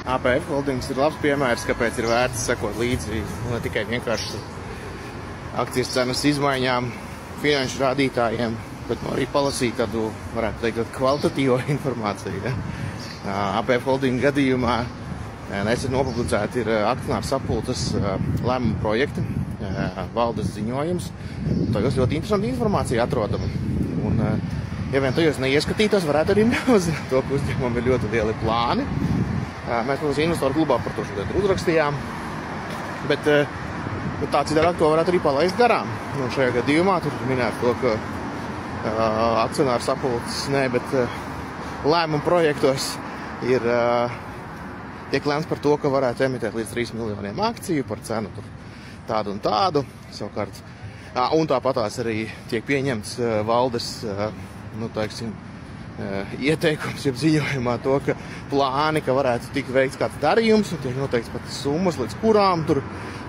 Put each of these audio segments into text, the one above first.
APF holdings ir labs piemērs, kāpēc ir vērts sekot līdzi ne tikai vienkārši akcijas cenas izmaiņām, finanšu rādītājiem, bet arī palasīt tādu, varētu teikt, kvalitatīvo informāciju. Ja? APF holding gadījumā nesen nopublicēti ir akcionāru sapulces lēmumu projekti, valdes ziņojums. Tajos ļoti interesanti informācija atrodama. Un, ja vien tajos neieskatītos, varētu arī neuzzināt to, ka uzņēmumam ir ļoti lieli plāni. Mēs, protams, investoru klubā par to šodien uzrakstījām, bet tā citādāk to varētu arī palaist garām. Un šajā gadījumā tur minēt to, ka akcionāru sapulces, bet lēmumu projektos ir tiek lēmts par to, ka varētu emitēt līdz 3 miljoniem akciju par cenu tur tādu un tādu. Savukārt, un tāpatās arī tiek pieņemts valdes, ieteikums, jeb ziņojumā to, ka plāni, ka varētu tikt veikts kāds darījums, un tiek noteikts pat summas, līdz kurām tur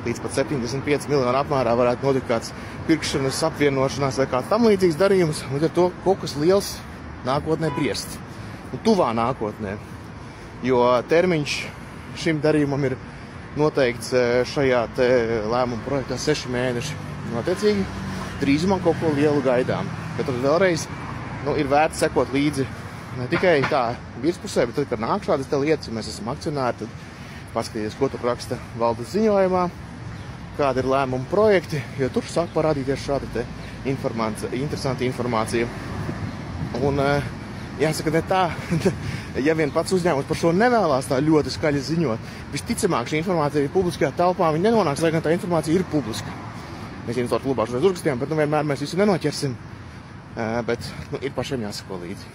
līdz pat 75 miljonu apmērā varētu notikt kāds pirkšanas, apvienošanās vai kāds tam līdzīgs darījums. Līdz ar to kaut kas liels nākotnē briest. Un tuvā nākotnē. Jo termiņš šim darījumam ir noteikts šajā te lēmumu projektā 6 mēneši. Attiecīgi, drīzumā kaut ko lielu gaidām. Bet tad vēlreiz ir vērts sekot līdzi ne tikai tā virspusē, bet tad, kad nāk šādas te lietas, ja mēs esam akcionāri, tad paskatīties, ko tur raksta valdes ziņojumā, kāda ir lēmuma projekti, jo tur sāk parādīties šāda te interesanta informācija. Un jāsaka, ne tā, ja vien pats uzņēmums par šo nevēlās tā ļoti skaļi ziņot, visticamāk šī informācija ir publiskajā telpā, viņa nenonāks, lai gan tā informācija ir publiska. Mēs investoru klubā šodien uzrakstījām, bet vienmēr mēs visu nenoķersim. Bet ir pašiem jāsako līdzi.